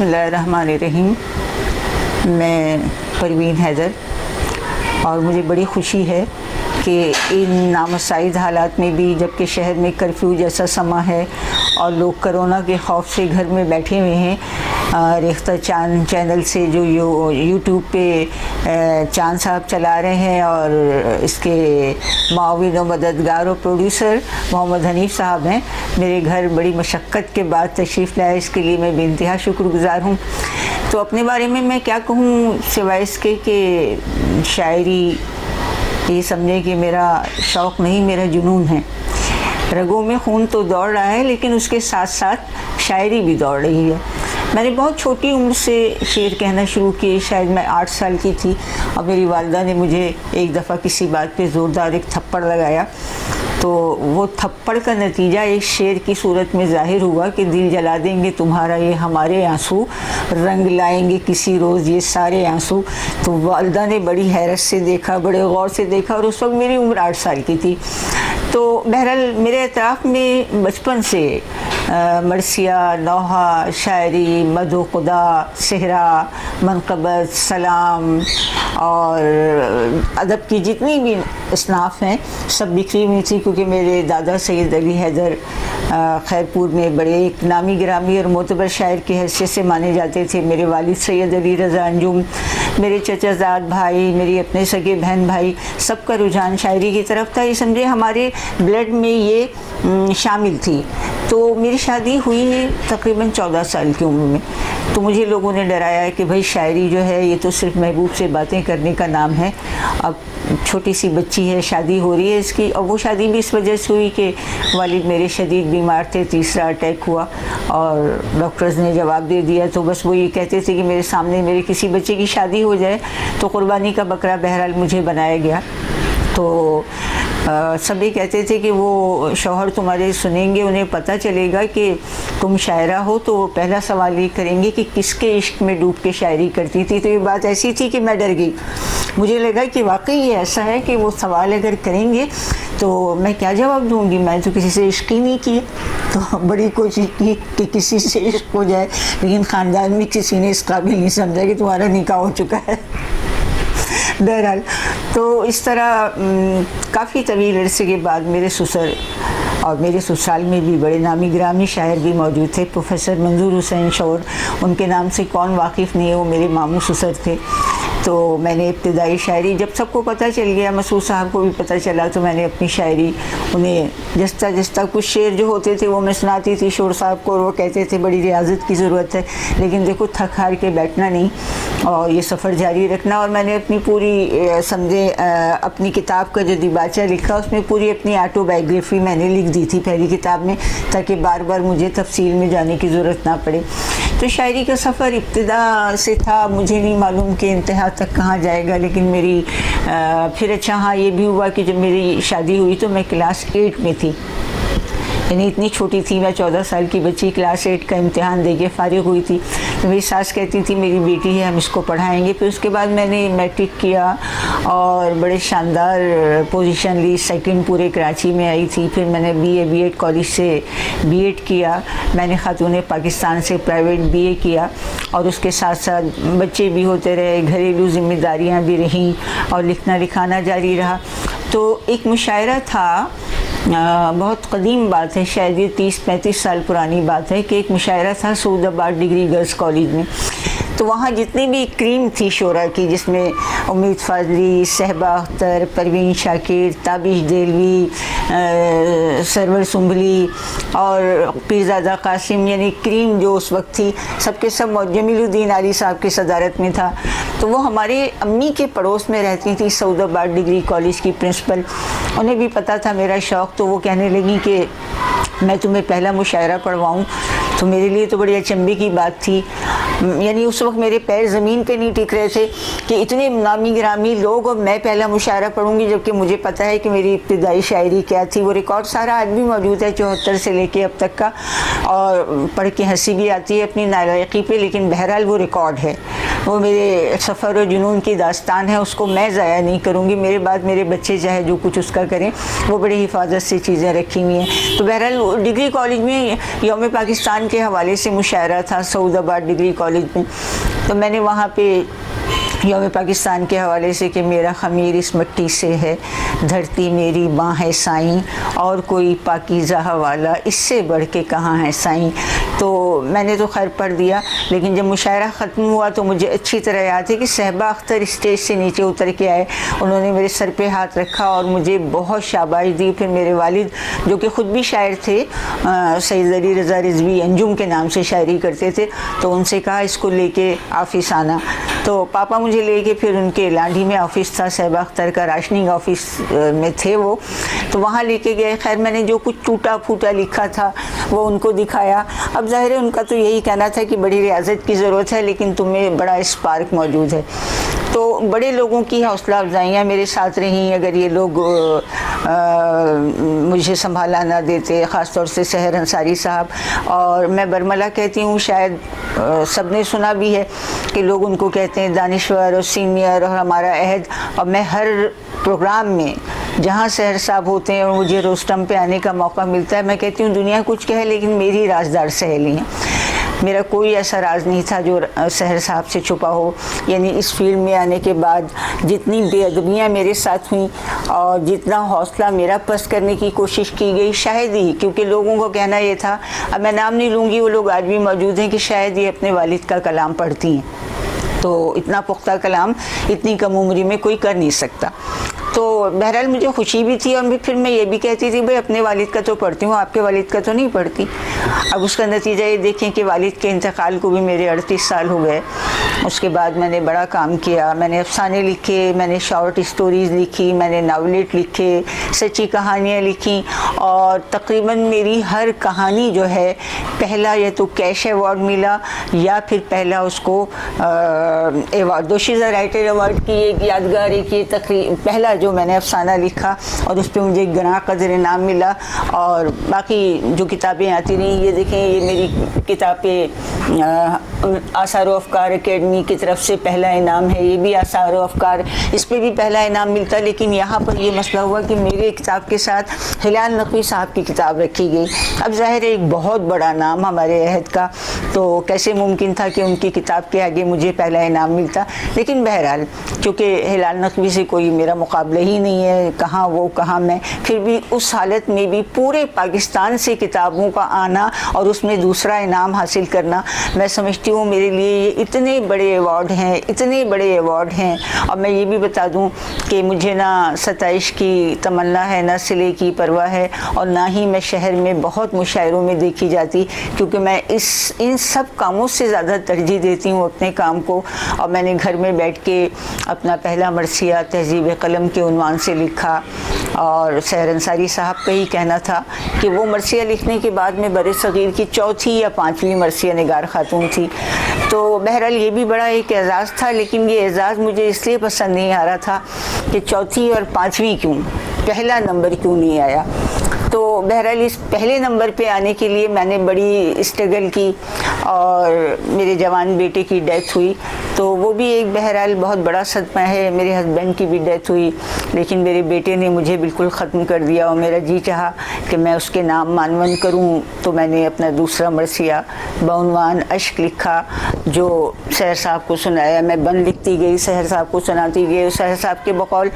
بسم اللہ الرحمن الرحیم. میں پروین حیدر، اور مجھے بڑی خوشی ہے کہ ان نامساعد حالات میں بھی، جبکہ شہر میں کرفیو جیسا سما ہے اور لوگ کرونا کے خوف سے گھر میں بیٹھے ہوئے ہیں، ریختہ چاند چینل سے جو یوٹیوب پہ چاند صاحب چلا رہے ہیں، اور اس کے معاون و مددگار و پروڈیوسر محمد حنیف صاحب ہیں، میرے گھر بڑی مشقت کے بعد تشریف لائے، اس کے لیے میں بے انتہا شکر گزار ہوں. تو اپنے بارے میں کیا کہوں سوائے اس کے کہ شاعری یہ سمجھیں کہ میرا شوق نہیں، میرا جنون ہے. رگوں میں خون تو دوڑ رہا ہے، لیکن اس کے ساتھ ساتھ شاعری بھی دوڑ رہی ہے. میں نے بہت چھوٹی عمر سے شعر کہنا شروع کیے، شاید میں 8 سال کی تھی، اور میری والدہ نے مجھے ایک دفعہ کسی بات پہ زوردار ایک تھپڑ لگایا، تو وہ تھپڑ کا نتیجہ ایک شعر کی صورت میں ظاہر ہوا کہ دل جلا دیں گے تمہارا یہ ہمارے آنسو، رنگ لائیں گے کسی روز یہ سارے آنسو. تو والدہ نے بڑی حیرت سے دیکھا، بڑے غور سے دیکھا، اور اس وقت میری عمر 8 سال کی تھی. تو بہرحال میرے اطراف میں بچپن سے مرثیہ، نوحہ، شاعری، مدح خدا، صحرا، منقبت، سلام اور ادب کی جتنی بھی اصناف ہیں سب بکھری ہوئی تھی، کیونکہ میرے دادا سید علی حیدر خیرپور میں بڑے ایک نامی گرامی اور معتبر شاعر کی حیثیت سے مانے جاتے تھے. میرے والد سید علی رضا انجم، میرے چچا زاد بھائی، میری اپنے سگے بہن بھائی، سب کا رجحان شاعری کی طرف تھا. یہ سمجھے ہمارے بلڈ میں یہ شامل تھی. تو میری شادی ہوئی تقریباً 14 سال کی عمر میں. تو مجھے لوگوں نے ڈرایا کہ بھائی شاعری جو ہے یہ تو صرف محبوب سے باتیں کرنے کا نام ہے، اب چھوٹی سی بچی ہے، شادی ہو رہی ہے اس کی. اور وہ شادی بھی اس وجہ سے ہوئی کہ والد میرے شدید بیمار تھے، تیسرا اٹیک ہوا، اور ڈاکٹرز نے جواب دے دیا. تو بس وہ یہ کہتے تھے کہ میرے سامنے میرے کسی بچے کی شادی ہو جائے تو قربانی کا بکرا بہرحال مجھے بنایا گیا. تو سب یہ کہتے تھے کہ وہ شوہر تمہارے سنیں گے، انہیں پتہ چلے گا کہ تم شاعرہ ہو تو وہ پہلا سوال یہ کریں گے کہ کس کے عشق میں ڈوب کے شاعری کرتی تھی. تو یہ بات ایسی تھی کہ میں ڈر گئی. مجھے لگا کہ واقعی یہ ایسا ہے کہ وہ سوال اگر کریں گے تو میں کیا جواب دوں گی، میں تو کسی سے عشق ہی نہیں کیے. تو بڑی کوشش کی کہ کسی سے عشق ہو جائے، لیکن خاندان میں کسی نے اس قابل نہیں سمجھا کہ تمہارا نکاح ہو چکا ہے. بہرحال تو اس طرح کافی طویل عرصے کے بعد میرے سسر، اور میرے سسرال میں بھی بڑے نامی گرامی شاعر بھی موجود تھے. پروفیسر منظور حسین شور، ان کے نام سے کون واقف نہیں ہے، وہ میرے ماموں سسر تھے. تو میں نے ابتدائی شاعری، جب سب کو پتہ چل گیا، مسعود صاحب کو بھی پتہ چلا، تو میں نے اپنی شاعری انہیں جستا کچھ شعر جو ہوتے تھے وہ میں سناتی تھی شور صاحب کو، اور وہ کہتے تھے بڑی ریاضت کی ضرورت ہے، لیکن دیکھو تھک ہار کے بیٹھنا نہیں اور یہ سفر جاری رکھنا. اور میں نے اپنی پوری اپنی کتاب کا جو دیباچہ لکھا اس میں پوری اپنی آٹو بایوگرافی میں نے لکھ دی تھی پہلی کتاب میں، تاکہ بار بار مجھے تفصیل میں جانے کی ضرورت نہ پڑے. تو شاعری کا سفر ابتدا سے تھا، مجھے نہیں معلوم کہ انتہا تک کہاں جائے گا. لیکن میری پھر اچھا ہاں یہ بھی ہوا کہ جب میری شادی ہوئی تو میں کلاس 8 میں تھی، یعنی اتنی چھوٹی تھی میں، 14 سال کی بچی کلاس 8 کا امتحان دے کے فارغ ہوئی تھی. تو میری ساس کہتی تھی میری بیٹی ہے، ہم اس کو پڑھائیں گے. پھر اس کے بعد میں نے میٹرک کیا اور بڑے شاندار پوزیشن لی، سیکنڈ پورے کراچی میں آئی تھی. پھر میں نے بی ایڈ کالج سے بی ایڈ کیا. میں نے خاتون پاکستان سے پرائیویٹ بی اے کیا، اور اس کے ساتھ ساتھ بچے بھی ہوتے رہے، گھریلو ذمہ داریاں بھی رہیں، اور لکھنا لکھانا جاری رہا. تو ایک مشاعرہ تھا، بہت قدیم بات ہے، شاید یہ 30-35 سال پرانی بات ہے، کہ ایک مشاعرہ تھا سعود آباد ڈگری گرلز کالج میں. تو وہاں جتنی بھی کریم تھی شعراء کی، جس میں امید فاضلی، صہبا اختر، پروین شاکر، تابش دہلوی، سرور سنبھلی اور پیرزادہ قاسم، یعنی کریم جو اس وقت تھی، سب کے سب جمیل الدین علی صاحب کی صدارت میں تھا. تو وہ ہمارے امی کے پڑوس میں رہتی تھی، سعود آباد ڈگری کالج کی پرنسپل. انہیں بھی پتہ تھا میرا شوق، تو وہ کہنے لگی کہ میں تمہیں پہلا مشاعرہ پڑھواؤں. تو میرے لیے تو بڑی اچنبے کی بات تھی، یعنی اس وقت میرے پیر زمین پہ نہیں ٹک رہے تھے کہ اتنے نامی گرامی لوگ اور میں پہلا مشاعرہ پڑھوں گی، جبکہ مجھے پتہ ہے کہ میری ابتدائی شاعری کیا تھی. وہ ریکارڈ سارا آج بھی موجود ہے 74 سے لے کے اب تک کا، اور پڑھ کے ہنسی بھی آتی ہے اپنی نالائقی پہ، لیکن بہرحال وہ ریکارڈ ہے، وہ میرے سفر و جنون کی داستان ہے، اس کو میں ضائع نہیں کروں گی. میرے بعد میرے بچے چاہے جو کچھ اس کا کریں، وہ بڑی حفاظت سے چیزیں رکھی ہوئی ہیں. تو بہرحال ڈگری کالج میں یوم پاکستان کے حوالے سے مشاعرہ تھا سعود آباد ڈگری کالج کالج میں. تو میں نے وہاں پہ یوم پاکستان کے حوالے سے کہ میرا خمیر اس مٹی سے ہے، دھرتی میری ماں ہے سائیں، اور کوئی پاکیزہ حوالہ اس سے بڑھ کے کہاں ہے سائیں. تو میں نے تو خیر پڑھ دیا، لیکن جب مشاعرہ ختم ہوا تو مجھے اچھی طرح یاد ہے کہ صحبہ اختر اسٹیج سے نیچے اتر کے آئے. انہوں نے میرے سر پہ ہاتھ رکھا اور مجھے بہت شاباش دی. پھر میرے والد جو کہ خود بھی شاعر تھے، سید علی رضا رضوی انجم کے نام سے شاعری کرتے تھے، تو ان سے کہا اس کو لے کے آفس آنا. تو پاپا مجھے لے کے پھر ان کے لانڈھی میں آفس تھا، صحبہ اختر کا راشننگ آفس میں تھے وہ، تو وہاں لے کے گئے. خیر میں نے جو کچھ ٹوٹا پھوٹا لکھا تھا وہ ان کو دکھایا. اب ظاہر ہے ان کا تو یہی کہنا تھا کہ بڑی ریاضت کی ضرورت ہے لیکن تمہیں بڑا اسپارک موجود ہے. تو بڑے لوگوں کی حوصلہ افزائیاں میرے ساتھ رہیں. اگر یہ لوگ مجھے سنبھالا نہ دیتے، خاص طور سے سحر انصاری صاحب. اور میں برملا کہتی ہوں، شاید سب نے سنا بھی ہے کہ لوگ ان کو کہتے ہیں دانشور اور سینئر اور ہمارا عہد. اور میں ہر پروگرام میں جہاں سحر صاحب ہوتے ہیں اور مجھے روسٹم پہ آنے کا موقع ملتا ہے، میں کہتی ہوں دنیا کچھ کہے لیکن میری رازدار سہیلی ہیں. میرا کوئی ایسا راز نہیں تھا جو سحر صاحب سے چھپا ہو. یعنی اس فیلڈ میں آنے کے بعد جتنی بے ادبیاں میرے ساتھ ہوئیں اور جتنا حوصلہ میرا پست کرنے کی کوشش کی گئی، شاید ہی، کیونکہ لوگوں کو کہنا یہ تھا، اب میں نام نہیں لوں گی، وہ لوگ آج بھی موجود ہیں، کہ شاید یہ اپنے والد کا کلام پڑھتی ہیں. تو اتنا پختہ کلام اتنی کم عمری میں کوئی کر نہیں سکتا. تو بہرحال مجھے خوشی بھی تھی، اور پھر میں یہ بھی کہتی تھی بھائی اپنے والد کا تو پڑھتی ہوں، آپ کے والد کا تو نہیں پڑھتی. اب اس کا نتیجہ یہ دیکھیں کہ والد کے انتقال کو بھی میرے 38 سال ہو گئے. اس کے بعد میں نے بڑا کام کیا. میں نے افسانے لکھے، میں نے شارٹ اسٹوریز لکھی، میں نے ناولٹ لکھے، سچی کہانیاں لکھیں. اور تقریباً میری ہر کہانی جو ہے پہلا یا تو کیش ایوارڈ ملا یا پھر پہلا اس کو ایوارڈ، دوشیزہ رائٹر ایوارڈ کی ایک یادگار ایک یہ پہلا جو میں نے افسانہ لکھا اور اس پہ مجھے گراں قدر انعام ملا. اور باقی جو کتابیں آتی رہیں، یہ دیکھیں یہ میری کتاب پہ آثار و افکار اکیڈمی کی طرف سے پہلا انعام ہے، یہ بھی آثار و افکار، اس پہ بھی پہلا انعام ملتا. لیکن یہاں پر یہ مسئلہ ہوا کہ میرے کتاب کے ساتھ ہلال نقوی صاحب کی کتاب رکھی گئی. اب ظاہر ہے ایک بہت بڑا نام ہمارے عہد کا، تو کیسے ممکن تھا کہ ان کی کتاب کے آگے مجھے پہلا انعام ملتا. لیکن بہرحال چونکہ ہلال نقوی سے کوئی میرا مقابلہ ہی نہیں ہے، کہاں وہ کہاں میں، پھر بھی اس حالت میں بھی پورے پاکستان سے کتابوں کا آنا اور اس میں دوسرا انعام حاصل کرنا، میں سمجھتی ہوں میرے لیے یہ اتنے بڑے ایوارڈ ہیں، اتنے بڑے ایوارڈ ہیں. اور میں یہ بھی بتا دوں کہ مجھے نہ ستائش کی تمنا ہے، نہ صلے کی پرواہ ہے، اور نہ ہی میں شہر میں بہت مشاعروں میں دیکھی جاتی، کیونکہ میں ان سب کاموں سے زیادہ ترجیح دیتی ہوں اپنے کام کو. اور میں نے گھر میں بیٹھ کے اپنا پہلا مرثیہ تہذیب قلم کے عنوان سے لکھا. اور سحر انصاری صاحب کا ہی کہنا تھا کہ وہ مرثیہ لکھنے کے بعد میں بر صغیر کی چوتھی یا پانچویں مرثیہ نگار خاتون تھی. تو بہرحال یہ بھی بڑا ایک اعزاز تھا، لیکن یہ اعزاز مجھے اس لیے پسند نہیں آ رہا تھا کہ چوتھی اور پانچویں کیوں، پہلا نمبر کیوں نہیں آیا. تو بہرحال اس پہلے نمبر پہ آنے کے لیے میں نے بڑی اسٹرگل کی، اور میرے جوان بیٹے کی ڈیتھ ہوئی تو وہ بھی ایک بہرحال بہت بڑا صدمہ ہے. میرے ہسبینڈ کی بھی ڈیتھ ہوئی، لیکن میرے بیٹے نے مجھے بالکل ختم کر دیا، اور میرا جی چاہا کہ میں اس کے نام مانون کروں. تو میں نے اپنا دوسرا مرثیہ بعنوان اشک لکھا، جو سحر صاحب کو سنایا. میں بند لکھتی گئی، سحر صاحب کو سناتی گئی. سحر صاحب کے بقول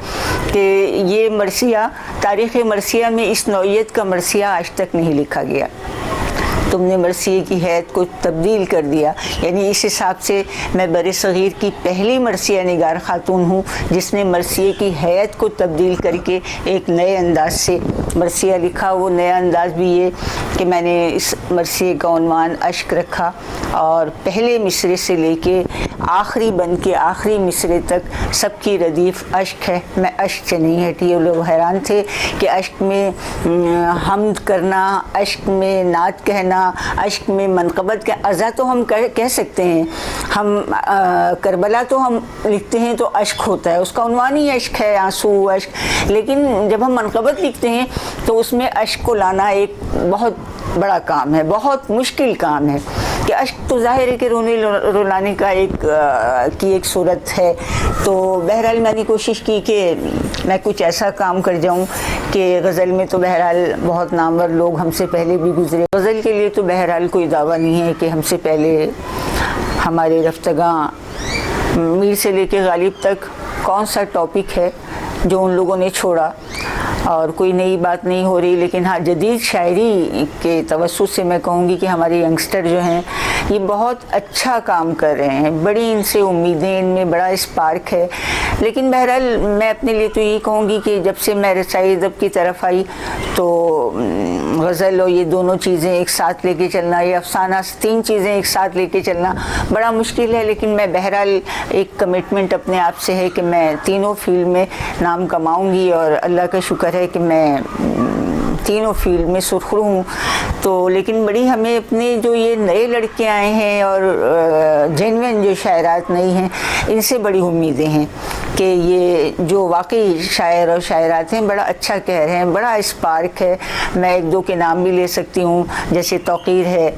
کہ یہ مرثیہ تاریخ مرثیہ میں اس نوعیت کا مرثیہ آج تک نہیں لکھا گیا، تم نے مرثیے کی حیت کو تبدیل کر دیا. یعنی اس حساب سے میں بر صغیر کی پہلی مرثیہ نگار خاتون ہوں جس نے مرثیے کی حیت کو تبدیل کر کے ایک نئے انداز سے مرثیہ لکھا. وہ نیا انداز بھی یہ کہ میں نے اس مرثیے کا عنوان اشک رکھا، اور پہلے مصرے سے لے کے آخری بند کے آخری مصرے تک سب کی ردیف اشک ہے. میں اشک سے نہیں ہٹی. وہ لوگ حیران تھے کہ اشک میں حمد کرنا، اشک میں نعت کہنا، اشک میں منقبت کا ازا تو ہم کہہ سکتے ہیں. ہم کربلا تو ہم لکھتے ہیں تو اشک ہوتا ہے، اس کا عنوان ہی اشک ہے، آنسو اشک. لیکن جب ہم منقبت لکھتے ہیں تو اس میں اشک کو لانا ایک بہت بڑا کام ہے، بہت مشکل کام ہے. کہ اشک تو ظاہر ہے کہ رونے رلانے کا ایک صورت ہے. تو بہرحال میں نے کوشش کی کہ میں کچھ ایسا کام کر جاؤں کہ غزل میں تو بہرحال بہت نامور لوگ ہم سے پہلے بھی گزرے. غزل کے لیے تو بہرحال کوئی دعویٰ نہیں ہے کہ ہم سے پہلے ہمارے رفتگاں میر سے لے کے غالب تک کون سا ٹاپک ہے جو ان لوگوں نے چھوڑا، اور کوئی نئی بات نہیں ہو رہی، لیکن ہاں جدید شاعری کے توسط سے میں کہوں گی کہ ہمارے ینگسٹر جو ہیں یہ بہت اچھا کام کر رہے ہیں، بڑی ان سے امیدیں، ان میں بڑا اسپارک ہے۔ لیکن بہرحال میں اپنے لیے تو یہی کہوں گی کہ جب سے میں رسائی ادب کی طرف آئی تو غزل اور یہ دونوں چیزیں ایک ساتھ لے کے چلنا، یہ افسانہ، تین چیزیں ایک ساتھ لے کے چلنا بڑا مشکل ہے، لیکن میں بہرحال ایک کمٹمنٹ اپنے آپ سے ہے کہ میں تینوں فیلڈ میں نام کماؤں گی، اور اللہ کا شکر ہے کہ میں تینوں فیلڈ میں سرخرو ہوں۔ تو لیکن بڑی ہمیں اپنے جو یہ نئے لڑکے آئے ہیں اور جینوین جو شاعرات نئی ہیں، ان سے بڑی امیدیں ہیں کہ یہ جو واقعی شاعر اور شاعرات ہیں بڑا اچھا کہہ رہے ہیں، بڑا اسپارک ہے۔ میں ایک دو کے نام بھی لے سکتی ہوں، جیسے توقیر ہے،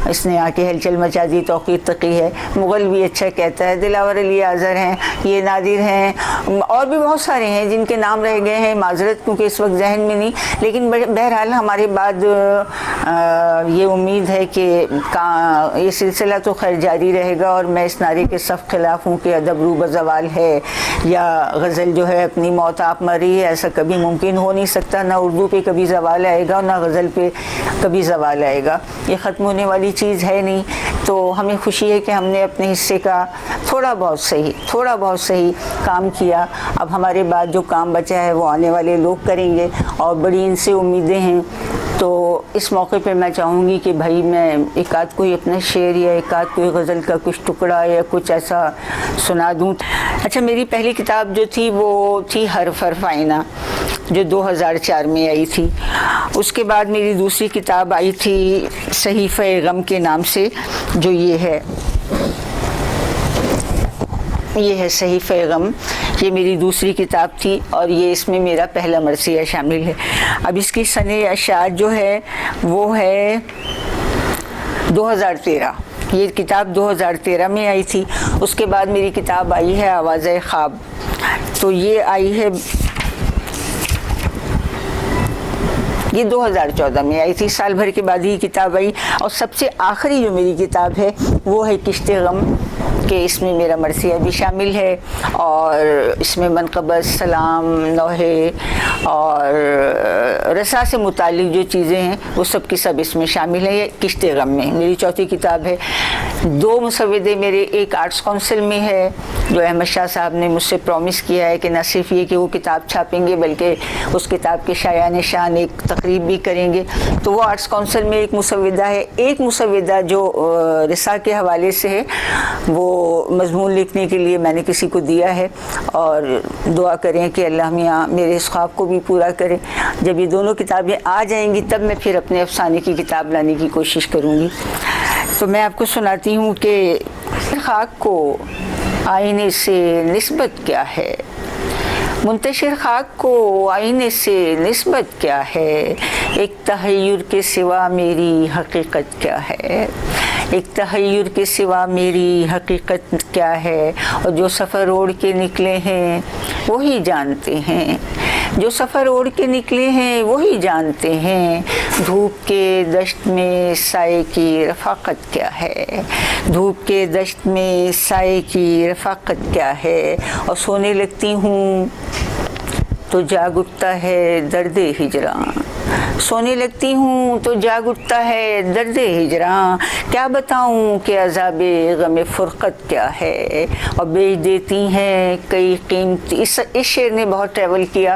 اس نے آ کے ہلچل مچا دی، توقیر تقی ہے، مغل بھی اچھا کہتا ہے، دلاور علی آذر ہیں، یہ نادر ہیں، اور بھی بہت سارے ہیں جن کے نام رہ گئے ہیں، معذرت کیونکہ اس وقت ذہن میں نہیں، لیکن بہرحال ہمارے بعد یہ امید ہے کہ یہ سلسلہ تو خیر جاری رہے گا، اور میں اس نعرے کے صف خلاف ہوں کہ ادب روبہ زوال ہے یا غزل جو ہے اپنی موت آپ مر رہی ہے، ایسا کبھی ممکن ہو نہیں سکتا، نہ اردو پہ کبھی زوال آئے گا، نہ غزل پہ کبھی زوال آئے گا، یہ ختم ہونے والی چیز ہے نہیں۔ تو ہمیں خوشی ہے کہ ہم نے اپنے حصے کا تھوڑا بہت صحیح کام کیا، اب ہمارے بعد جو کام بچا ہے وہ آنے والے لوگ کریں گے، اور بڑی ان سے امیدیں ہیں۔ تو اس موقع پہ میں چاہوں گی کہ بھائی میں ایک آدھ کوئی اپنا شعر یا ایک آدھ کوئی غزل کا کچھ ٹکڑا یا کچھ ایسا سنا دوں۔ اچھا، میری پہلی کتاب جو تھی وہ تھی حرف حرف آئینہ، جو 2004 میں آئی تھی۔ اس کے بعد میری دوسری کتاب آئی تھی صحیفہ غم کے نام سے، جو یہ ہے صحیفہ غم، یہ میری دوسری کتاب تھی، اور یہ اس میں میرا پہلا مرثیہ شامل ہے۔ اب اس کی سنِ اشاعت جو ہے وہ ہے 2013، یہ کتاب 2013 میں آئی تھی۔ اس کے بعد میری کتاب آئی ہے آواز خواب، تو یہ آئی ہے، یہ 2014 میں آئی تھی، سال بھر کے بعد ہی کتاب آئی۔ اور سب سے آخری جو میری کتاب ہے وہ ہے کشت غم، کہ اس میں میرا مرثیہ بھی شامل ہے، اور اس میں منقبت، سلام، نوحے اور رسا سے متعلق جو چیزیں ہیں وہ سب کی سب اس میں شامل ہیں۔ یہ کشت غم میں میری چوتھی کتاب ہے۔ دو مسودے میرے، ایک آرٹس کونسل میں ہے جو احمد شاہ صاحب نے مجھ سے پرومس کیا ہے کہ نہ صرف یہ کہ وہ کتاب چھاپیں گے بلکہ اس کتاب کے شایان نشان ایک تقریب بھی کریں گے، تو وہ آرٹس کونسل میں ایک مسودہ ہے۔ ایک مسودہ جو رسا کے حوالے سے ہے، وہ مضمون لکھنے کے لیے میں نے کسی کو دیا ہے، اور دعا کریں کہ اللہ میاں میرے اس خواب کو بھی پورا کرے۔ جب یہ دونوں کتابیں آ جائیں گی تب میں پھر اپنے افسانے کی کتاب لانے کی کوشش کروں گی۔ تو میں آپ کو سناتی ہوں کہ خاک کو آئینے سے نسبت کیا ہے، منتشر خاک کو آئینے سے نسبت کیا ہے، ایک تحیر کے سوا میری حقیقت کیا ہے، ایک تحیر کے سوا میری حقیقت کیا ہے، اور جو سفر اوڑھ کے نکلے ہیں وہی جانتے ہیں، جو سفر اوڑھ کے نکلے ہیں وہی جانتے ہیں، دھوپ کے دشت میں سائے کی رفاقت کیا ہے، دھوپ کے دشت میں سائے کی رفاقت کیا ہے، اور سونے لگتی ہوں تو جاگ اٹھتا ہے درد ہجراں، سونے لگتی ہوں تو جاگ اٹھتا ہے درد ہجراں، کیا بتاؤں کہ عذاب غم فرقت کیا ہے، اور بیچ دیتی ہیں کئی قیمتی، اس شعر نے بہت ٹریول کیا،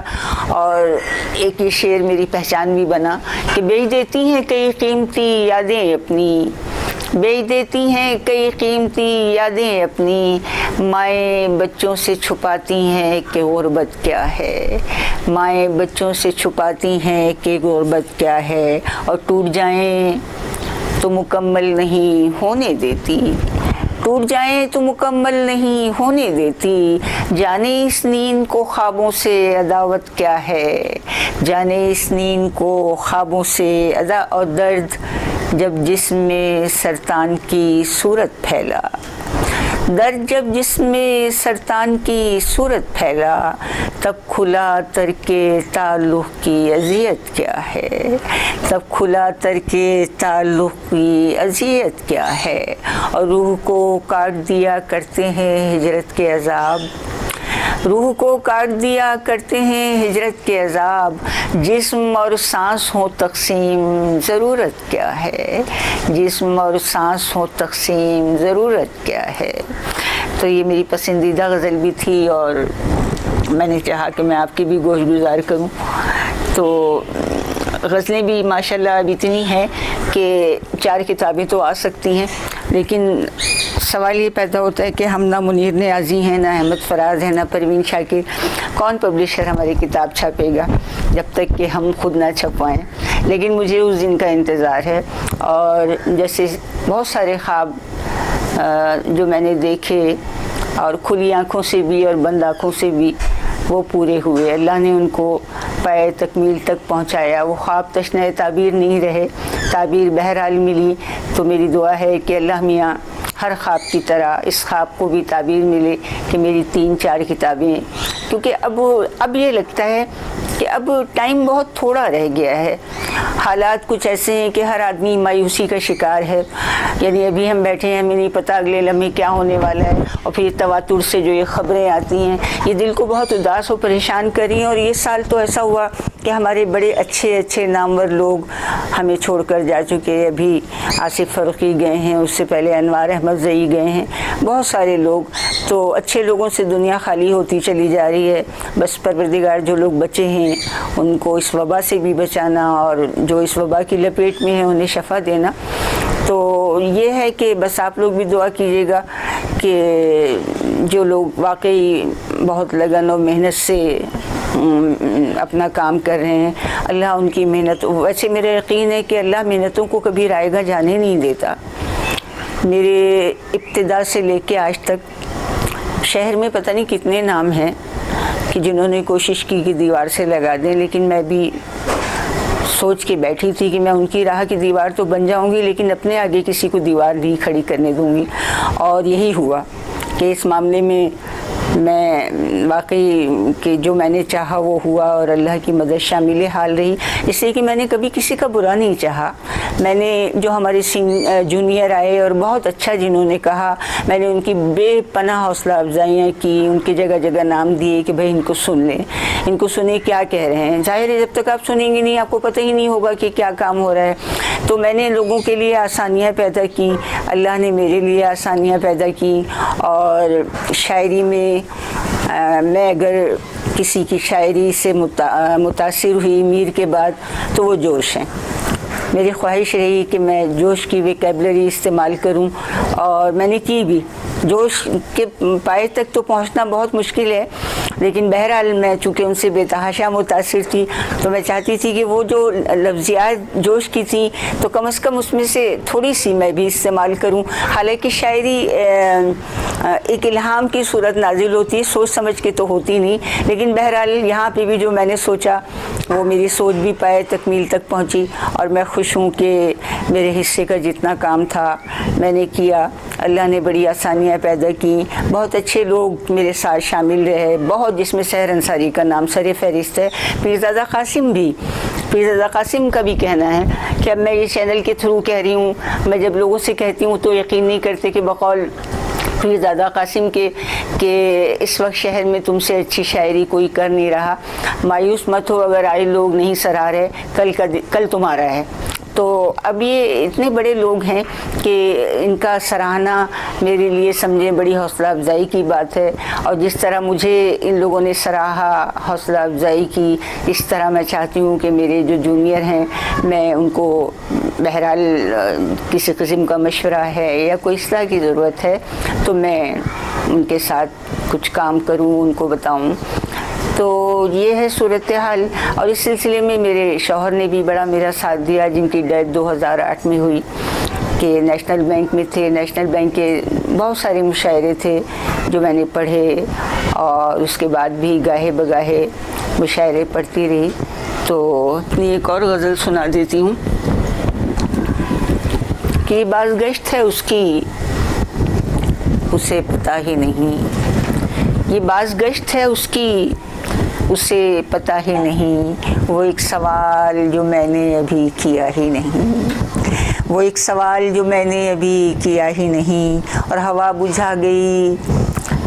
اور ایک یہ شعر میری پہچان بھی بنا کہ بیچ دیتی ہیں کئی قیمتی یادیں اپنی، بیچ دیتی ہیں کئی قیمتی یادیں اپنی، مائیں بچوں سے چھپاتی ہیں کہ غربت کیا ہے، مائیں بچوں سے چھپاتی ہیں کہ غربت کیا ہے، اور ٹوٹ جائیں تو مکمل نہیں ہونے دیتی، ٹوٹ جائیں تو مکمل نہیں ہونے دیتی، جانے اس نیند کو خوابوں سے عداوت کیا ہے، جانے اس نیند کو خوابوں سے ادا، اور درد جب جسم میں سرطان کی صورت پھیلا، درد جب جسم میں سرطان کی صورت پھیلا، تب کھلا ترک تعلق کی اذیت کیا ہے، تب کھلا ترک تعلق کی اذیت کیا ہے، اور روح کو کاٹ دیا کرتے ہیں ہجرت کے عذاب، روح کو کاٹ دیا کرتے ہیں ہجرت کے عذاب، جسم اور سانس ہو تقسیم ضرورت کیا ہے، جسم اور سانس ہو تقسیم ضرورت کیا ہے۔ تو یہ میری پسندیدہ غزل بھی تھی اور میں نے چاہا کہ میں آپ کی بھی گوش گزار کروں۔ تو غزلیں بھی ماشاءاللہ اب اتنی ہیں کہ 4 کتابیں تو آ سکتی ہیں، لیکن سوال یہ پیدا ہوتا ہے کہ ہم نہ منیر نیازی ہیں، نہ احمد فراز ہیں، نہ پروین شاکر، کون پبلشر ہماری کتاب چھاپے گا جب تک کہ ہم خود نہ چھپوائیں۔ لیکن مجھے اس دن کا انتظار ہے، اور جیسے بہت سارے خواب جو میں نے دیکھے اور کھلی آنکھوں سے بھی اور بند آنکھوں سے بھی وہ پورے ہوئے، اللہ نے ان کو پائے تکمیل تک پہنچایا۔ وہ خواب تشنہ تعبیر نہیں رہے، تعبیر بہرحال ملی۔ تو میری دعا ہے کہ اللہ میاں ہر خواب کی طرح اس خواب کو بھی تعبیر ملے کہ میری 3-4 کتابیں، کیونکہ اب یہ لگتا ہے کہ اب ٹائم بہت تھوڑا رہ گیا ہے، حالات کچھ ایسے ہیں کہ ہر آدمی مایوسی کا شکار ہے۔ یعنی ابھی ہم بیٹھے ہیں، ہمیں نہیں پتہ اگلے لمحے کیا ہونے والا ہے، اور پھر تواتر سے جو یہ خبریں آتی ہیں یہ دل کو بہت اداس و پریشان کر رہی ہیں۔ اور یہ سال تو ایسا ہوا کہ ہمارے بڑے اچھے نامور لوگ ہمیں چھوڑ کر جا چکے، ابھی آصف فرقی گئے ہیں، اس سے پہلے انوار احمد زئی گئے ہیں، بہت سارے لوگ۔ تو اچھے لوگوں سے دنیا خالی ہوتی چلی جا رہی ہے۔ بس پروردگار جو لوگ بچے ہیں ان کو اس وبا سے بھی بچانا، اور جو اس وبا کی لپیٹ میں ہیں انہیں شفا دینا۔ تو یہ ہے کہ بس آپ لوگ بھی دعا کیجیے گا کہ جو لوگ واقعی بہت لگن اور محنت سے اپنا کام کر رہے ہیں، اللہ ان کی محنت، ویسے میرا یقین ہے کہ اللہ محنتوں کو کبھی رائے گاہ جانے نہیں دیتا۔ میرے ابتدا سے لے کے آج تک شہر میں پتہ نہیں کتنے نام ہیں کہ جنہوں نے کوشش کی کہ دیوار سے لگا دیں، لیکن میں بھی سوچ کے بیٹھی تھی کہ میں ان کی راہ کی دیوار تو بن جاؤں گی، لیکن اپنے آگے کسی کو دیوار نہیں کھڑی کرنے دوں گی۔ اور یہی ہوا کہ اس معاملے میں میں واقعی کہ جو میں نے چاہا وہ ہوا، اور اللہ کی مدد شامل حال رہی، اس لیے کہ میں نے کبھی کسی کا برا نہیں چاہا۔ میں نے جو ہمارے جونیئر آئے اور بہت اچھا جنہوں نے کہا، میں نے ان کی بے پناہ حوصلہ افزائیاں کی، ان کی جگہ جگہ نام دیے کہ بھائی ان کو سن لیں، ان کو سنیں کیا کہہ رہے ہیں۔ ظاہر ہے جب تک آپ سنیں گے نہیں آپ کو پتہ ہی نہیں ہوگا کہ کیا کام ہو رہا ہے۔ تو میں نے لوگوں کے لیے آسانیاں پیدا کی، اللہ نے میرے لیے آسانیاں پیدا کی۔ اور شاعری میں میں اگر کسی کی شاعری سے متاثر ہوئی میر کے بعد تو وہ جوش ہیں۔ میری خواہش رہی کہ میں جوش کی ویکیبلری استعمال کروں، اور میں نے کی بھی۔ جوش کے پائے تک تو پہنچنا بہت مشکل ہے، لیکن بہرحال میں چونکہ ان سے بے تحاشا متاثر تھی تو میں چاہتی تھی کہ وہ جو لفظیات جوش کی تھیں تو کم از کم اس میں سے تھوڑی سی میں بھی استعمال کروں۔ حالانکہ شاعری ایک الہام کی صورت نازل ہوتی ہے، سوچ سمجھ کے تو ہوتی نہیں، لیکن بہرحال یہاں پہ بھی جو میں نے سوچا وہ میری سوچ بھی پائے تکمیل تک پہنچی، اور میں خوش ہوں کہ میرے حصے کا جتنا کام تھا میں نے کیا۔ اللہ نے بڑی آسانیاں پیدا کی، بہت اچھے لوگ میرے ساتھ شامل رہے، بہت، جس میں سحر انصاری کا نام سر فہرست ہے، پیرزادہ قاسم بھی۔ پیرزادہ قاسم کا بھی کہنا ہے کہ اب میں یہ چینل کے تھرو کہہ رہی ہوں، میں جب لوگوں سے کہتی ہوں تو یقین نہیں کرتے کہ بقول پیرزادہ قاسم کے کہ اس وقت شہر میں تم سے اچھی شاعری کوئی کر نہیں رہا، مایوس مت ہو اگر آئے لوگ نہیں سراہ رہے، کل تمہارا ہے۔ تو اب یہ اتنے بڑے لوگ ہیں کہ ان کا سراہنا میرے لیے سمجھیں بڑی حوصلہ افزائی کی بات ہے، اور جس طرح مجھے ان لوگوں نے سراہا، حوصلہ افزائی کی، اس طرح میں چاہتی ہوں کہ میرے جو جونیئر ہیں میں ان کو بہرحال کسی قسم کا مشورہ ہے یا کوئی اصلاح کی ضرورت ہے تو میں ان کے ساتھ کچھ کام کروں، ان کو بتاؤں۔ تو یہ ہے صورتحال۔ اور اس سلسلے میں میرے شوہر نے بھی بڑا میرا ساتھ دیا، جن کی ڈیتھ 2008 میں ہوئی، کہ نیشنل بینک میں تھے۔ نیشنل بینک کے بہت سارے مشاعرے تھے جو میں نے پڑھے، اور اس کے بعد بھی گاہے بگاہے مشاعرے پڑھتی رہی۔ تو اپنی ایک اور غزل سنا دیتی ہوں کہ بازگشت ہے اس کی اسے پتہ ہی نہیں، یہ باز گشت ہے اس کی اسے پتہ ہی نہیں، وہ ایک سوال جو میں نے ابھی کیا ہی نہیں، وہ ایک سوال جو میں نے ابھی کیا ہی نہیں۔ اور ہوا بجھا گئی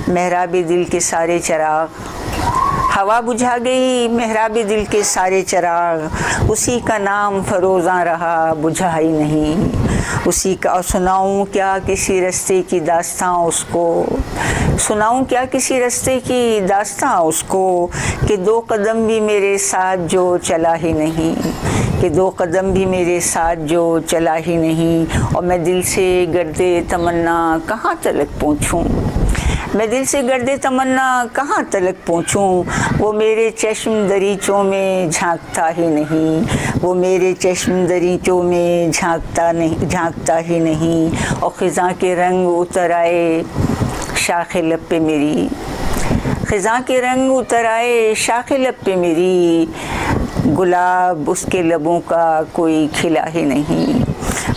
محراب دل کے سارے چراغ، ہوا بجھا گئی محراب دل کے سارے چراغ، اسی کا نام فروزاں رہا بجھا ہی نہیں، اسی کا۔ اور سناؤں کیا کسی رستے کی داستاں اس کو، سناؤں کیا کسی رستے کی داستاں اس کو، کہ دو قدم بھی میرے ساتھ جو چلا ہی نہیں، کہ دو قدم بھی میرے ساتھ جو چلا ہی نہیں۔ اور میں دل سے گرد تمنا کہاں تلک پہنچوں، میں دل سے گرد تمنا کہاں تلک پہنچوں، وہ میرے چشم دریچوں میں جھانکتا ہی نہیں، وہ میرے چشم دریچوں میں جھانکتا ہی نہیں۔ اور خزاں کے رنگ اتر آئے شاخ لب پہ میری، خزاں کے رنگ اتر آئے شاخ لب پہ میری، گلاب اس کے لبوں کا کوئی کھلا ہی نہیں،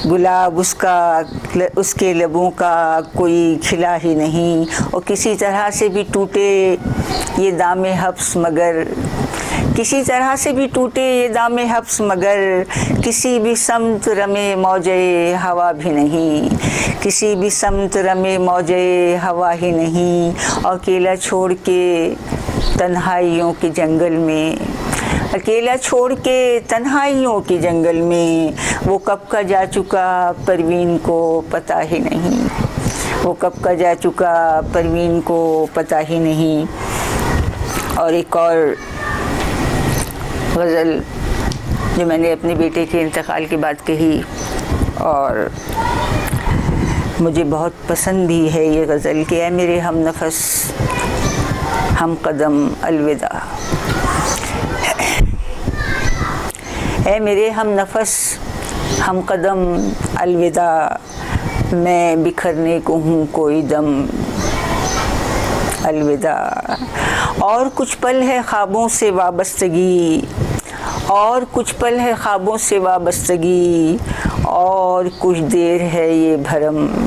گلاب اس کے لبوں کا کوئی کھلا ہی نہیں۔ اور کسی طرح سے بھی ٹوٹے یہ دام حبس مگر، کسی طرح سے بھی ٹوٹے یہ دام حبس مگر، کسی بھی سمت رمے موجے ہوا بھی نہیں، کسی بھی سمت رمے موجے ہوا ہی نہیں۔ اور اکیلا چھوڑ کے تنہائیوں کے جنگل میں، اکیلا چھوڑ کے تنہائیوں کے جنگل میں، وہ کب کا جا چکا پروین کو پتہ ہی نہیں، وہ کب کا جا چکا پروین کو پتہ ہی نہیں۔ اور ایک اور غزل جو میں نے اپنے بیٹے کے انتقال کے بعد کہی اور مجھے بہت پسند بھی ہے یہ غزل، کہ اے میرے ہم نفس ہم قدم الوداع، اے میرے ہم نفس ہم قدم الوداع، میں بکھرنے کو ہوں کوئی دم الوداع۔ اور کچھ پل ہے خوابوں سے وابستگی، اور کچھ پل ہے خوابوں سے وابستگی، اور کچھ دیر ہے یہ بھرم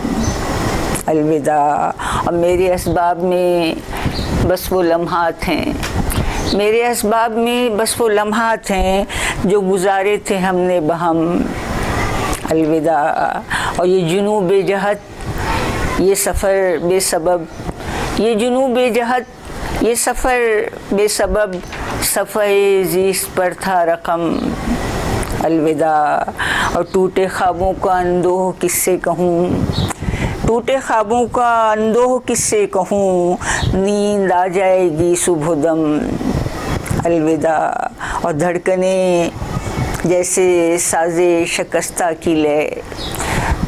الوداع۔ اور میرے اسباب میں بس وہ لمحات ہیں، میرے اسباب میں بس وہ لمحات ہیں جو گزارے تھے ہم نے بہم الوداع۔ اور یہ جنوں بے جہت یہ سفر بے سبب، یہ جنوں بے جہت یہ سفر بے سبب، صفحۂ زیست پر تھا رقم الوداع۔ اور ٹوٹے خوابوں کا اندوہ کس سے کہوں، ٹوٹے خوابوں کا اندوہ کس سے کہوں، نیند آ جائے گی صبح دم الوداع۔ اور دھڑکنیں جیسے ساز شکستہ کی لے،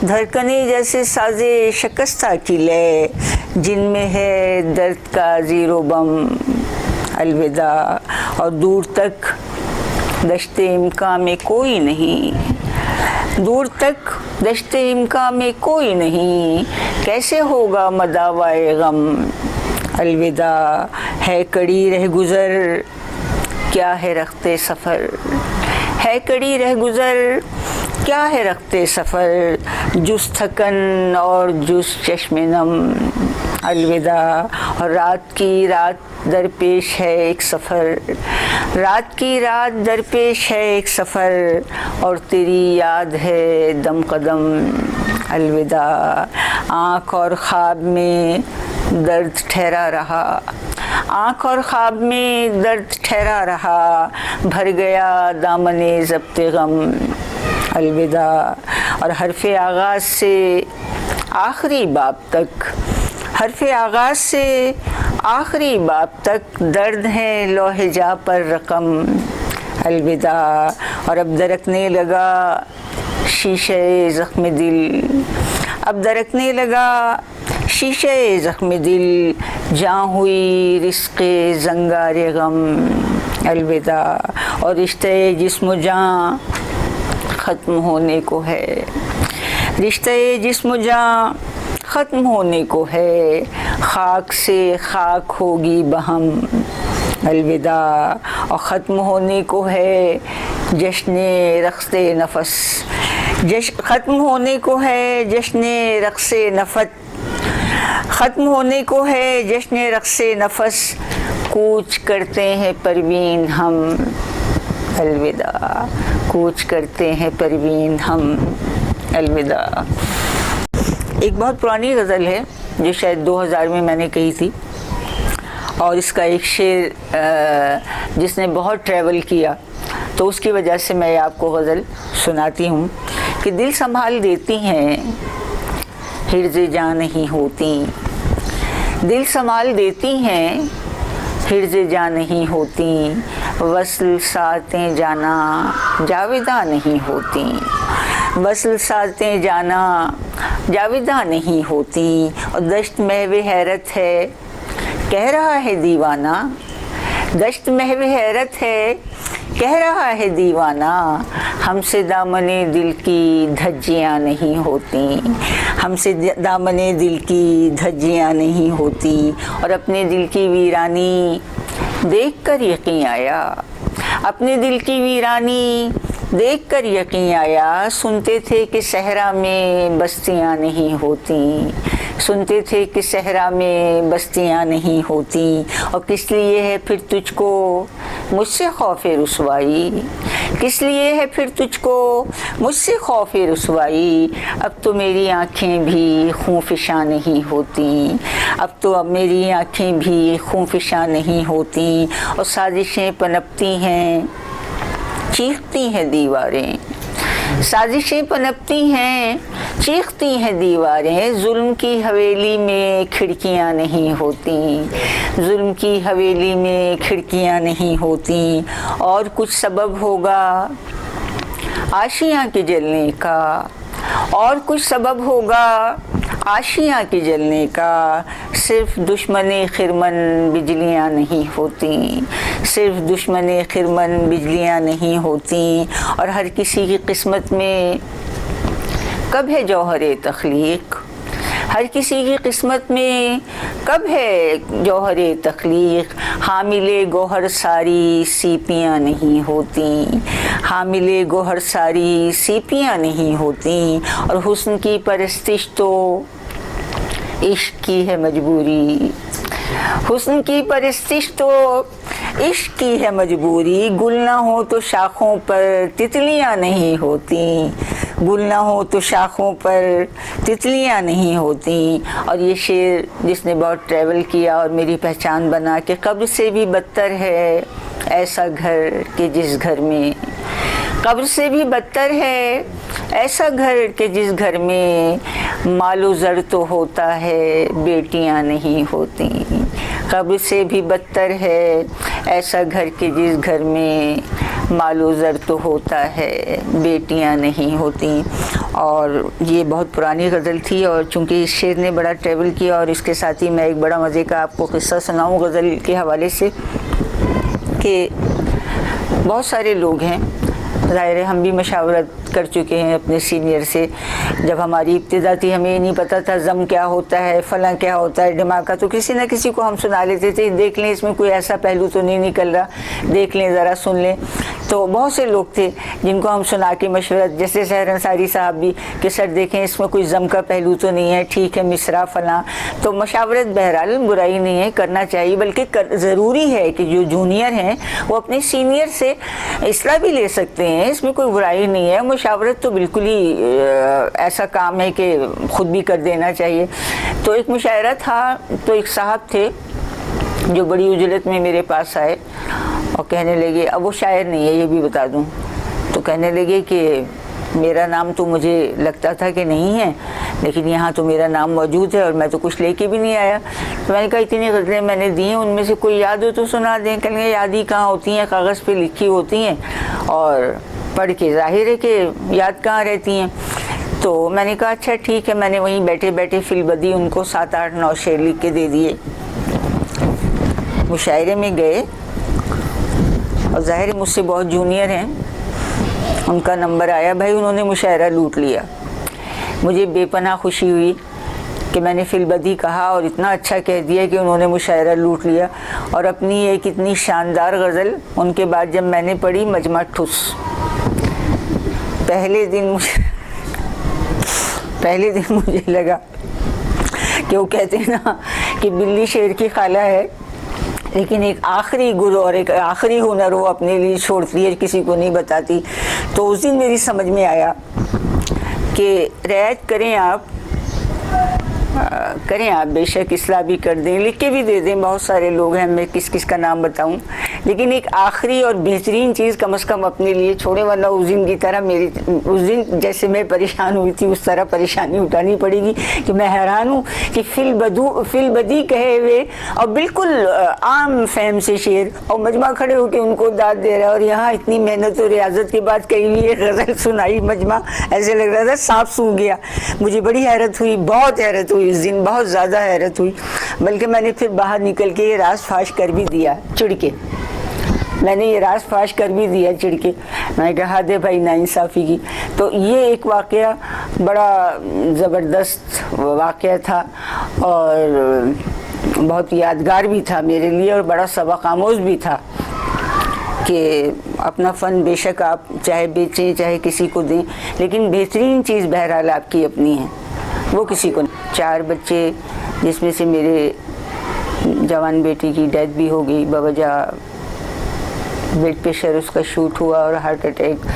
دھڑکنیں جیسے ساز شکستہ کی لے، جن میں ہے درد کا زیر و بم الوداع۔ اور دور تک دشت امکان میں کوئی نہیں، دور تک دشت امکان میں کوئی نہیں، کیسے ہوگا مداوائے غم الوداع۔ ہے کڑی رہ گزر کیا ہے رختے سفر، ہے کڑی رہ گزر کیا ہے رختے سفر، جز تھکن اور جز چشم نم الوداع۔ اور رات کی رات درپیش ہے ایک سفر، رات کی رات درپیش ہے ایک سفر، اور تیری یاد ہے دم قدم الوداع۔ آنکھ اور خواب میں درد ٹھہرا رہا، آنکھ اور خواب میں درد ٹھہرا رہا، بھر گیا دامن ضبط غم الوداع۔ اور حرف آغاز سے آخری باب تک، حرف آغاز سے آخری باب تک درد ہے لوح جا پر رقم الوداع۔ اور اب درکنے لگا شیشے زخم دل، اب درکنے لگا شیشے زخم دل، جاں ہوئی رزق زنگار غم الوداع۔ اور رشتہ جسم و جاں ختم ہونے کو ہے، رشتہ جسم و جاں ختم ہونے کو ہے، خاک سے خاک ہوگی بہم الوداع۔ اور ختم ہونے کو ہے جشن رقص نفس، ختم ہونے کو ہے جشن رقص نفس، ختم ہونے کو ہے جشن رقص نفس، کوچ کرتے ہیں پروین ہم، الوداع، کوچ کرتے ہیں پروین ہم، الوداع۔ ایک بہت پرانی غزل ہے جو شاید 2000 میں نے کہی تھی، اور اس کا ایک شعر جس نے بہت ٹریول کیا تو اس کی وجہ سے میں آپ کو غزل سناتی ہوں کہ دل سنبھال دیتی ہیں حرز جاں نہیں ہوتی، دل سنبھال دیتی ہیں حرز جاں نہیں ہوتی، وصل ساتیں جانا جاویداں نہیں ہوتی، وصل ساتیں جانا جاویداں نہیں ہوتی، اور دشت محو حیرت ہے کہہ رہا ہے دیوانہ، دشت محو حیرت ہے کہہ رہا ہے دیوانہ، ہم سے دامن دل کی دھجیاں نہیں ہوتی، ہم سے دامن دل کی دھجیاں نہیں ہوتی، اور اپنے دل کی ویرانی دیکھ کر یقین آیا، اپنے دل کی ویرانی دیکھ کر یقین آیا، سنتے تھے کہ صحرا میں بستیاں نہیں ہوتی، سنتے تھے کہ صحرا میں بستیاں نہیں ہوتی، اور کس لیے ہے پھر تجھ کو مجھ سے خوف رسوائی، کس لیے ہے پھر تجھ کو مجھ سے خوف رسوائی، اب تو میری آنکھیں بھی خون فشاں نہیں ہوتی، اب میری آنکھیں بھی خون فشاں نہیں ہوتی، اور سازشیں پنپتی ہیں چیختی ہیں دیواریں، سازشیں پنپتی ہیں چیختی ہیں دیواریں، ظلم کی حویلی میں کھڑکیاں نہیں ہوتی، ظلم کی حویلی میں کھڑکیاں نہیں ہوتی، اور کچھ سبب ہوگا آشیاں کے جلنے کا، اور کچھ سبب ہوگا آشیاں کے جلنے کا، صرف دشمن خرمن بجلیاں نہیں ہوتی، صرف دشمن خرمن بجلیاں نہیں ہوتی، اور ہر کسی کی قسمت میں کب ہے جوہر تخلیق، ہر کسی کی قسمت میں کب ہے جوہر تخلیق، حامل گوہر ساری سیپیاں نہیں ہوتی، حامل گوہر ساری سیپیاں نہیں ہوتی، اور حسن کی پرستش تو عشق کی ہے مجبوری، حسن کی پرستش تو عشق کی ہے مجبوری، گل نہ ہو تو شاخوں پر تتلیاں نہیں ہوتی، گل نہ ہو تو شاخوں پر تتلیاں نہیں ہوتی، اور یہ شعر جس نے بہت ٹریول کیا اور میری پہچان بنا کہ قبر سے بھی بدتر ہے ایسا گھر کہ جس گھر میں، قبر سے بھی بدتر ہے ایسا گھر کہ جس گھر میں مال و زر تو ہوتا ہے بیٹیاں نہیں ہوتی، قبر سے بھی بدتر ہے ایسا گھر کہ جس گھر میں مال و زر تو ہوتا ہے بیٹیاں نہیں ہوتی۔ اور یہ بہت پرانی غزل تھی، اور چونکہ اس شعر نے بڑا ٹریول کیا، اور اس کے ساتھ ہی میں ایک بڑا مزے کا آپ کو قصہ سناؤں غزل کے حوالے سے کہ بہت سارے لوگ ہیں، ظاہر ہے ہم بھی مشاورت کر چکے ہیں اپنے سینئر سے، جب ہماری ابتدا تھی ہمیں نہیں پتہ تھا ضم کیا ہوتا ہے، فلاں کیا ہوتا ہے، دھماکہ، تو کسی نہ کسی کو ہم سنا لیتے تھے، دیکھ لیں اس میں کوئی ایسا پہلو تو نہیں نکل رہا، دیکھ لیں ذرا سن لیں۔ تو بہت سے لوگ تھے جن کو ہم سنا کے مشورت، جیسے سحر انصاری صاحب بھی کہ سر دیکھیں اس میں کوئی ضم کا پہلو تو نہیں ہے، ٹھیک ہے مصرع فلاں، تو مشاورت بہرحال برائی نہیں ہے، کرنا چاہیے، بلکہ ضروری ہے کہ جو جونیئر ہیں وہ اپنے سینئر سے اصلاح بھی لے سکتے ہیں، اس میں کوئی برائی نہیں ہے، مشاورت تو بالکل ہی ایسا کام ہے کہ خود بھی کر دینا چاہیے۔ تو ایک مشاعرہ تھا، تو ایک صاحب تھے جو بڑی اجلت میں میرے پاس آئے اور کہنے لگے، اب وہ شاعر نہیں ہے یہ بھی بتا دوں، تو کہنے لگے کہ میرا نام تو مجھے لگتا تھا کہ نہیں ہے، لیکن یہاں تو میرا نام موجود ہے اور میں تو کچھ لے کے بھی نہیں آیا۔ تو میں نے کہا اتنی غزلیں میں نے دی ہیں، ان میں سے کوئی یاد ہو تو سنا دیں۔ کہیں گے یاد ہی کہاں ہوتی ہیں، کاغذ پہ لکھی ہوتی ہیں اور پڑھ کے ظاہر ہے کہ یاد کہاں رہتی ہیں۔ تو میں نے کہا اچھا ٹھیک ہے، میں نے وہیں بیٹھے بیٹھے فی البدی ان کو 7 8 9 شعر لکھ کے دے دیے۔ مشاعرے میں گئے اور ظاہر مجھ سے بہت جونیئر ہیں، ان کا نمبر آیا، بھائی انہوں نے مشاعرہ لوٹ لیا۔ مجھے بے پناہ خوشی ہوئی کہ میں نے فی البدی کہا اور اتنا اچھا کہہ دیا کہ انہوں نے مشاعرہ لوٹ لیا۔ اور اپنی ایک اتنی شاندار غزل ان کے بعد جب میں نے پڑھی، مجمع ٹھس، پہلے دن مجھے لگا کہ کہ وہ کہتے ہیں نا کہ بلی شیر کی خالہ ہے، لیکن ایک آخری گر اور ایک آخری ہنر وہ اپنے لیے چھوڑتی ہے، کسی کو نہیں بتاتی. تو اس دن میری سمجھ میں آیا کہ رعایت کریں آپ بے شک اصلاح بھی کر دیں، لکھ کے بھی دے دیں، بہت سارے لوگ ہیں، میں کس کس کا نام بتاؤں، لیکن ایک آخری اور بہترین چیز کم از کم اپنے لیے چھوڑیں، ورنہ اس دن کی طرح اس دن جیسے میں پریشان ہوئی تھی اس طرح پریشانی اٹھانی پڑے گی. کہ میں حیران ہوں کہ فی البدی کہے ہوئے اور بالکل عام فہم سے شعر، اور مجمع کھڑے ہو کے ان کو داد دے رہا ہے، اور یہاں اتنی محنت و ریاضت کے بعد کئی بھی ایک غزل سنائی مجمع، ایسے لگ رہا تھا سانپ سونگھ گیا. مجھے بڑی حیرت ہوئی، بہت حیرت ہوئی اس دن، بہت زیادہ حیرت ہوئی. بلکہ میں نے پھر باہر نکل کے یہ راز فاش کر بھی دیا چڑ کے، میں نے یہ راز فاش کر بھی دیا چڑ کے. میں نے کہا دے بھائی ناانصافی کی. تو یہ ایک واقعہ بڑا زبردست واقعہ تھا اور بہت یادگار بھی تھا میرے لیے، اور بڑا سبق آموز بھی تھا کہ اپنا فن بے شک آپ چاہے بیچیں چاہے کسی کو دیں، لیکن بہترین چیز بہرحال آپ کی اپنی ہے، وہ کسی کو نہیں. 4 بچے، جس میں سے میرے جوان بیٹی کی ڈیتھ بھی ہو گئی بوجہ بلڈ پریشر اس کا شوٹ ہوا اور ہارٹ اٹیک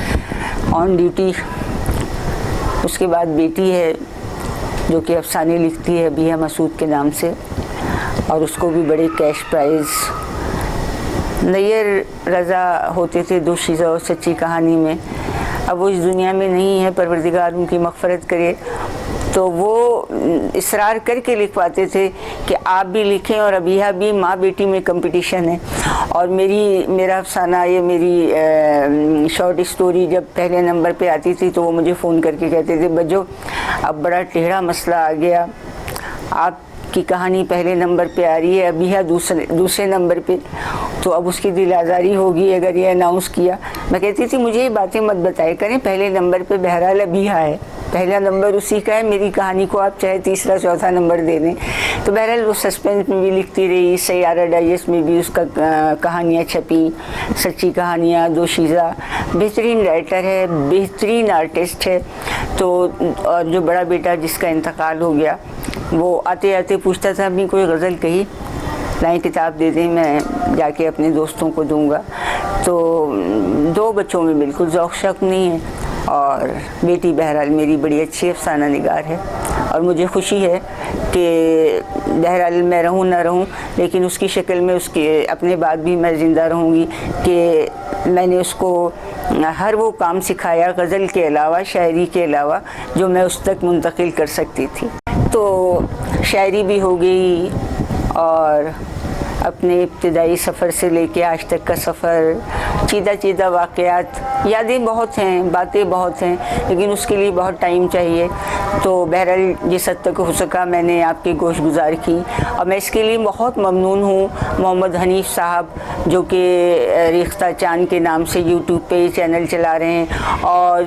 آن ڈیوٹی. اس کے بعد بیٹی ہے جو کہ افسانے لکھتی ہے بیہ مسعود کے نام سے، اور اس کو بھی بڑے کیش پرائز. نیر رضا ہوتے تھے دوشیزہ اور سچی کہانی میں، اب وہ اس دنیا میں نہیں ہے، پروردگار ان کی مغفرت کرے. تو وہ اصرار کر کے لکھواتے تھے کہ آپ بھی لکھیں، اور ابیہ بھی، ماں بیٹی میں کمپٹیشن ہے. اور میرا افسانہ، یہ میری شارٹ اسٹوری جب پہلے نمبر پہ آتی تھی تو وہ مجھے فون کر کے کہتے تھے بجو اب بڑا ٹیڑھا مسئلہ آ گیا، آپ کی کہانی پہلے نمبر پہ آ رہی ہے، ابیہ دوسرے نمبر پہ، تو اب اس کی دل آزاری ہوگی اگر یہ اناؤنس کیا. میں کہتی تھی مجھے یہ باتیں مت بتائے کریں، پہلے نمبر پہ بہرحال ابیہ ہے، پہلا نمبر اسی کا ہے، میری کہانی کو آپ چاہے تیسرا چوتھا نمبر دے دیں. تو بہرحال وہ سسپینس میں بھی لکھتی رہی، سیارہ ڈائجسٹ میں بھی اس کا کہانیاں چھپی، سچی کہانیاں. دوشیزہ بہترین رائٹر ہے، بہترین آرٹسٹ ہے. تو اور جو بڑا بیٹا جس کا انتقال ہو گیا، وہ آتے آتے پوچھتا تھا اپنی کوئی غزل کہی، لائیں کتاب دے دیں میں جا کے اپنے دوستوں کو دوں گا. تو 2 بچوں میں بالکل ذوق شوق نہیں ہے، اور بیٹی بہرحال میری بڑی اچھی افسانہ نگار ہے. اور مجھے خوشی ہے کہ بہرحال میں رہوں نہ رہوں، لیکن اس کی شکل میں اس کے اپنے بعد بھی میں زندہ رہوں گی کہ میں نے اس کو ہر وہ کام سکھایا غزل کے علاوہ، شاعری کے علاوہ، جو میں اس تک منتقل کر سکتی تھی. تو شاعری بھی ہو گئی، اور اپنے ابتدائی سفر سے لے کے آج تک کا سفر، چیدہ واقعات، یادیں بہت ہیں، باتیں بہت ہیں، لیکن اس کے لیے بہت ٹائم چاہیے. تو بہرحال جس حد تک ہو سکا میں نے آپ کی گوش گزار کی، اور میں اس کے لیے بہت ممنون ہوں محمد حنیف صاحب، جو کہ ریختہ چاند کے نام سے یوٹیوب پہ چینل چلا رہے ہیں، اور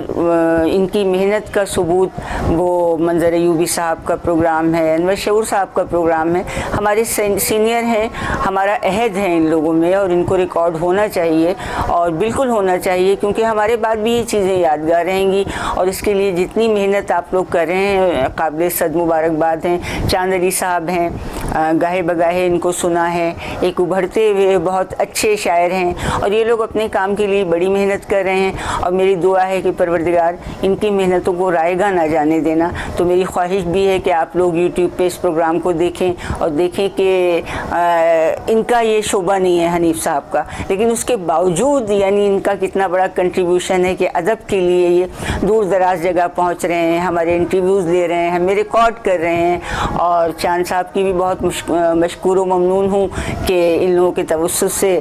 ان کی محنت کا ثبوت وہ منظر ایوبی صاحب کا پروگرام ہے، انور شعور صاحب کا پروگرام ہے. ہمارے سینئر ہیں، ہمارا عہد ہے ان لوگوں میں، اور ان کو ریکارڈ ہونا چاہیے، اور بالکل ہونا چاہیے، کیونکہ ہمارے بعد بھی یہ چیزیں یادگار رہیں گی. اور اس کے لیے جتنی محنت آپ لوگ کر رہے ہیں قابل صد مبارکباد ہیں. چاند علی صاحب ہیں، گاہے بگاہے ان کو سنا ہے، ایک ابھرتے ہوئے بہت اچھے شاعر ہیں، اور یہ لوگ اپنے کام کے لیے بڑی محنت کر رہے ہیں. اور میری دعا ہے کہ پروردگار ان کی محنتوں کو رائے گاہ نہ جانے دینا. تو میری خواہش بھی ہے کہ آپ لوگ یوٹیوب پہ اس پروگرام کو دیکھیں، اور دیکھیں کہ ان کا یہ شعبہ نہیں ہے حنیف صاحب کا، لیکن اس کے باوجود یعنی ان کا کتنا بڑا کنٹریبیوشن ہے کہ ادب کے لیے یہ دور دراز جگہ پہنچ رہے ہیں، ہمارے انٹرویوز لے رہے ہیں، ہمیں ریکارڈ کر رہے ہیں. اور چاند صاحب کی بھی بہت مشکور و ممنون ہوں کہ ان لوگوں کے توسط سے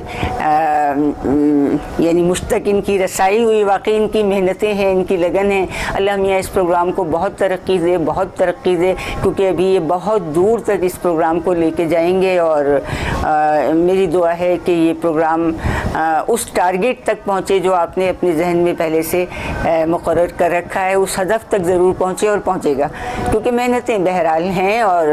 یعنی مجھ تک ان کی رسائی ہوئی. واقعی ان کی محنتیں ہیں، ان کی لگن ہے. اللہ میاں اس پروگرام کو بہت ترقی دے، بہت ترقی دے، کیونکہ ابھی یہ بہت دور تک اس پروگرام کو لے کے جائیں گے، اور میری دعا ہے کہ یہ پروگرام اس ٹارگیٹ تک پہنچے جو آپ نے اپنے ذہن میں پہلے سے مقرر کر رکھا ہے، اس ہدف تک ضرور پہنچے اور پہنچے گا، کیونکہ محنتیں بہرحال ہیں، اور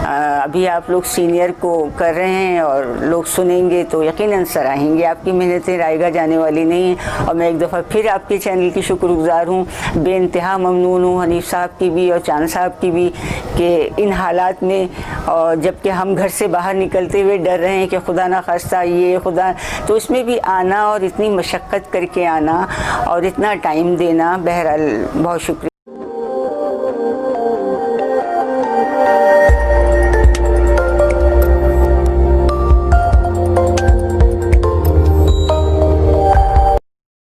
ابھی آپ لوگ سینئر کو کر رہے ہیں اور لوگ سنیں گے تو یقیناً سراہیں گے، آپ کی محنتیں رائے گاہ جانے والی نہیں ہیں۔ اور میں ایک دفعہ پھر آپ کے چینل کی شکر گزار ہوں، بے انتہا ممنون ہوں حنیف صاحب کی بھی اور چاند صاحب کی بھی، کہ ان حالات میں، اور جب کہ ہم گھر سے باہر نکلتے ہوئے ڈر رہے ہیں کہ خدا نہ خواستہ یہ خدا، تو اس میں بھی آنا اور اتنی مشقت کر کے آنا اور اتنا ٹائم دینا، بہرحال بہت شکریہ۔